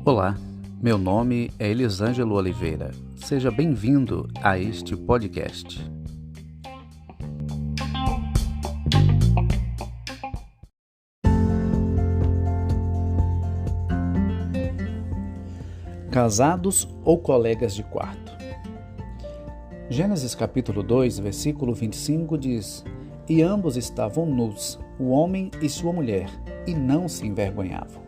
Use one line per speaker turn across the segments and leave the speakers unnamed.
Olá, meu nome é Elisângelo Oliveira. Seja bem-vindo a este podcast. Casados ou colegas de quarto? Gênesis capítulo 2, versículo 25 diz: E ambos estavam nus, o homem e sua mulher, e não se envergonhavam.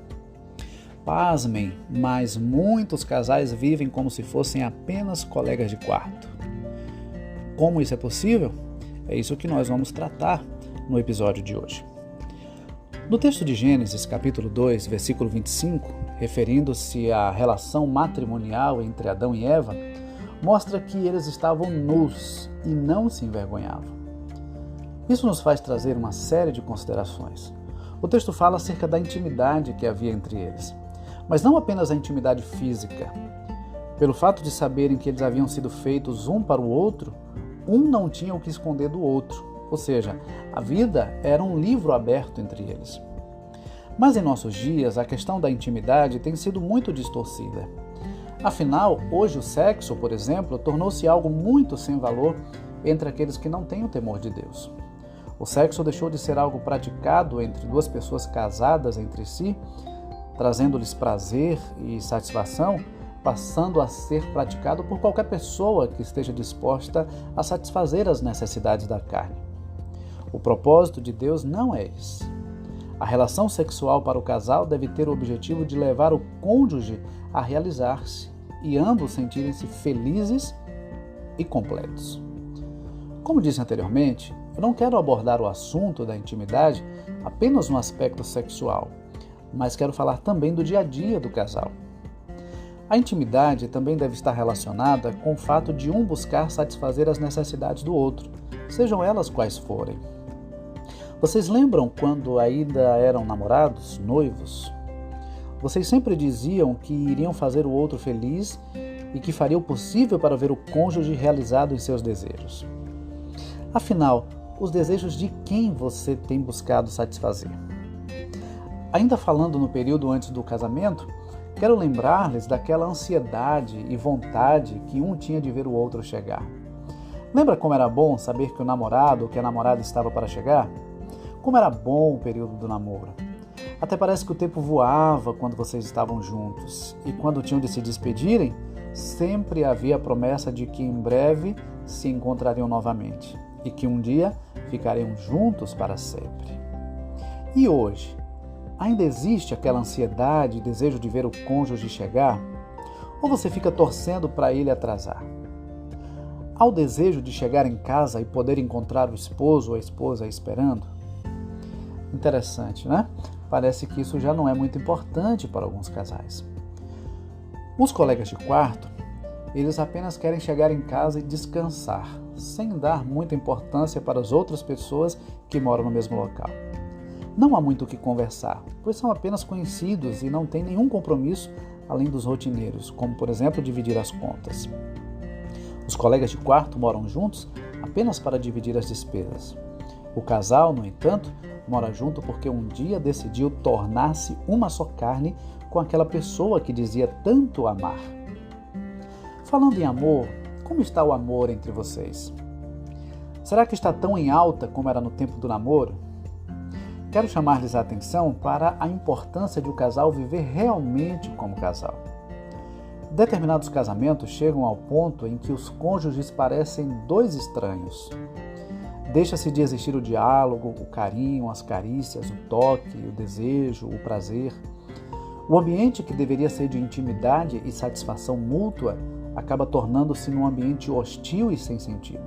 Pasmem, mas muitos casais vivem como se fossem apenas colegas de quarto. Como isso é possível? É isso que nós vamos tratar no episódio de hoje. No texto de Gênesis, capítulo 2, versículo 25, referindo-se à relação matrimonial entre Adão e Eva, mostra que eles estavam nus e não se envergonhavam. Isso nos faz trazer uma série de considerações. O texto fala acerca da intimidade que havia entre eles, mas não apenas a intimidade física. Pelo fato de saberem que eles haviam sido feitos um para o outro, um não tinha o que esconder do outro, ou seja, a vida era um livro aberto entre eles. Mas em nossos dias, a questão da intimidade tem sido muito distorcida. Afinal, hoje o sexo, por exemplo, tornou-se algo muito sem valor entre aqueles que não têm o temor de Deus. O sexo deixou de ser algo praticado entre duas pessoas casadas entre si, trazendo-lhes prazer e satisfação, passando a ser praticado por qualquer pessoa que esteja disposta a satisfazer as necessidades da carne. O propósito de Deus não é esse. A relação sexual para o casal deve ter o objetivo de levar o cônjuge a realizar-se e ambos sentirem-se felizes e completos. Como disse anteriormente, eu não quero abordar o assunto da intimidade apenas no aspecto sexual, mas quero falar também do dia a dia do casal. A intimidade também deve estar relacionada com o fato de um buscar satisfazer as necessidades do outro, sejam elas quais forem. Vocês lembram quando ainda eram namorados, noivos? Vocês sempre diziam que iriam fazer o outro feliz e que faria o possível para ver o cônjuge realizado em seus desejos. Afinal, os desejos de quem você tem buscado satisfazer? Ainda falando no período antes do casamento, quero lembrar-lhes daquela ansiedade e vontade que um tinha de ver o outro chegar. Lembra como era bom saber que o namorado ou que a namorada estava para chegar? Como era bom o período do namoro. Até parece que o tempo voava quando vocês estavam juntos, e quando tinham de se despedirem, sempre havia a promessa de que em breve se encontrariam novamente e que um dia ficariam juntos para sempre. E hoje? Ainda existe aquela ansiedade e desejo de ver o cônjuge chegar? Ou você fica torcendo para ele atrasar? Há o desejo de chegar em casa e poder encontrar o esposo ou a esposa esperando? Interessante, né? Parece que isso já não é muito importante para alguns casais. Os colegas de quarto, eles apenas querem chegar em casa e descansar, sem dar muita importância para as outras pessoas que moram no mesmo local. Não há muito o que conversar, pois são apenas conhecidos e não têm nenhum compromisso além dos rotineiros, como, por exemplo, dividir as contas. Os colegas de quarto moram juntos apenas para dividir as despesas. O casal, no entanto, mora junto porque um dia decidiu tornar-se uma só carne com aquela pessoa que dizia tanto amar. Falando em amor, como está o amor entre vocês? Será que está tão em alta como era no tempo do namoro? Quero chamar-lhes a atenção para a importância de o casal viver realmente como casal. Determinados casamentos chegam ao ponto em que os cônjuges parecem dois estranhos. Deixa-se de existir o diálogo, o carinho, as carícias, o toque, o desejo, o prazer. O ambiente que deveria ser de intimidade e satisfação mútua acaba tornando-se num ambiente hostil e sem sentido.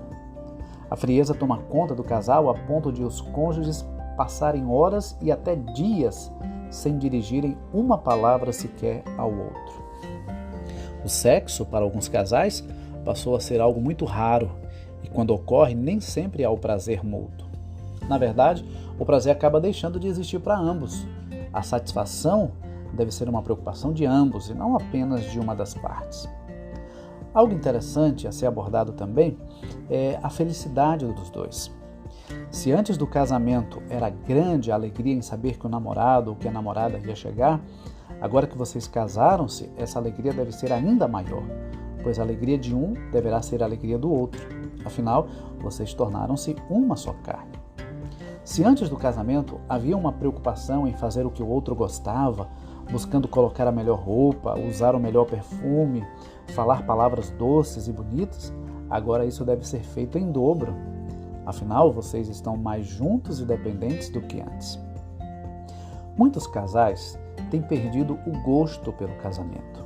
A frieza toma conta do casal a ponto de os cônjuges passarem horas e até dias sem dirigirem uma palavra sequer ao outro. O sexo, para alguns casais, passou a ser algo muito raro e, quando ocorre, nem sempre há o prazer mútuo. Na verdade, o prazer acaba deixando de existir para ambos. A satisfação deve ser uma preocupação de ambos e não apenas de uma das partes. Algo interessante a ser abordado também é a felicidade dos dois. Se antes do casamento era grande a alegria em saber que o namorado ou que a namorada ia chegar, agora que vocês casaram-se, essa alegria deve ser ainda maior, pois a alegria de um deverá ser a alegria do outro. Afinal, vocês tornaram-se uma só carne. Se antes do casamento havia uma preocupação em fazer o que o outro gostava, buscando colocar a melhor roupa, usar o melhor perfume, falar palavras doces e bonitas, agora isso deve ser feito em dobro. Afinal, vocês estão mais juntos e dependentes do que antes. Muitos casais têm perdido o gosto pelo casamento.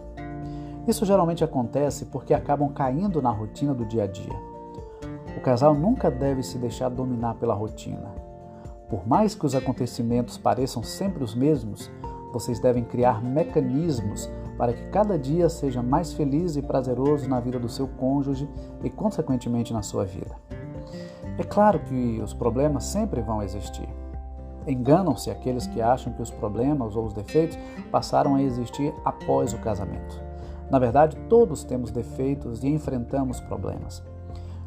Isso geralmente acontece porque acabam caindo na rotina do dia a dia. O casal nunca deve se deixar dominar pela rotina. Por mais que os acontecimentos pareçam sempre os mesmos, vocês devem criar mecanismos para que cada dia seja mais feliz e prazeroso na vida do seu cônjuge e, consequentemente, na sua vida. É claro que os problemas sempre vão existir. Enganam-se aqueles que acham que os problemas ou os defeitos passaram a existir após o casamento. Na verdade, todos temos defeitos e enfrentamos problemas.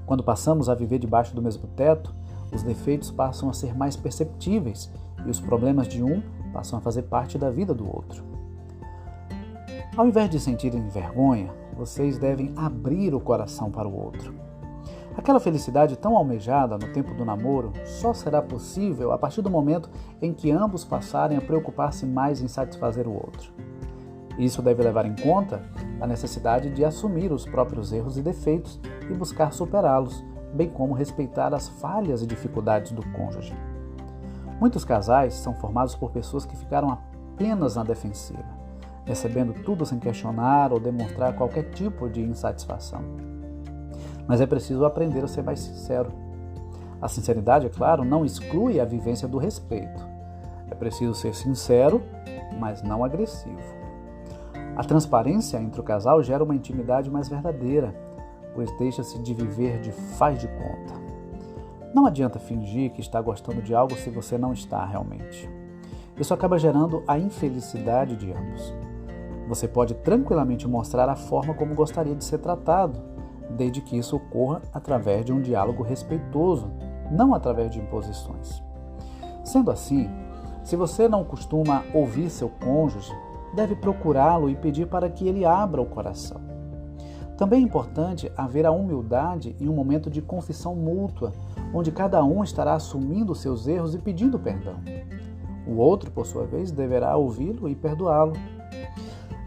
Quando passamos a viver debaixo do mesmo teto, os defeitos passam a ser mais perceptíveis e os problemas de um passam a fazer parte da vida do outro. Ao invés de sentirem vergonha, vocês devem abrir o coração para o outro. Aquela felicidade tão almejada no tempo do namoro só será possível a partir do momento em que ambos passarem a preocupar-se mais em satisfazer o outro. Isso deve levar em conta a necessidade de assumir os próprios erros e defeitos e buscar superá-los, bem como respeitar as falhas e dificuldades do cônjuge. Muitos casais são formados por pessoas que ficaram apenas na defensiva, recebendo tudo sem questionar ou demonstrar qualquer tipo de insatisfação. Mas é preciso aprender a ser mais sincero. A sinceridade, é claro, não exclui a vivência do respeito. É preciso ser sincero, mas não agressivo. A transparência entre o casal gera uma intimidade mais verdadeira, pois deixa-se de viver de faz de conta. Não adianta fingir que está gostando de algo se você não está realmente. Isso acaba gerando a infelicidade de ambos. Você pode tranquilamente mostrar a forma como gostaria de ser tratado, desde que isso ocorra através de um diálogo respeitoso, não através de imposições. Sendo assim, se você não costuma ouvir seu cônjuge, deve procurá-lo e pedir para que ele abra o coração. Também é importante haver a humildade em um momento de confissão mútua, onde cada um estará assumindo seus erros e pedindo perdão. O outro, por sua vez, deverá ouvi-lo e perdoá-lo.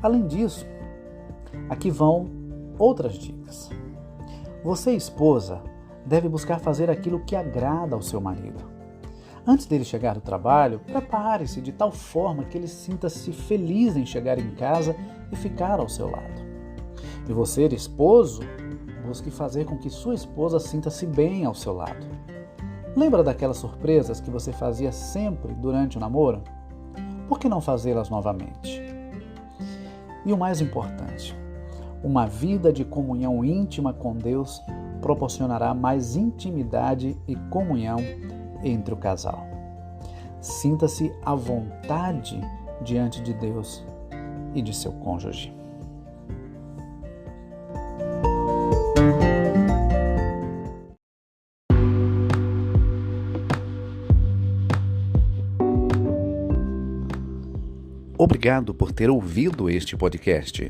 Além disso, aqui vão outras dicas. Você, esposa, deve buscar fazer aquilo que agrada ao seu marido. Antes dele chegar do trabalho, prepare-se de tal forma que ele sinta-se feliz em chegar em casa e ficar ao seu lado. E você, esposo, busque fazer com que sua esposa sinta-se bem ao seu lado. Lembra daquelas surpresas que você fazia sempre durante o namoro? Por que não fazê-las novamente? E o mais importante, uma vida de comunhão íntima com Deus proporcionará mais intimidade e comunhão entre o casal. Sinta-se à vontade diante de Deus e de seu cônjuge. Obrigado por ter ouvido este podcast.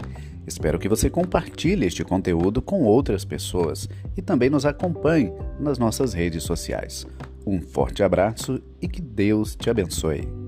Espero que você compartilhe este conteúdo com outras pessoas e também nos acompanhe nas nossas redes sociais. Um forte abraço e que Deus te abençoe.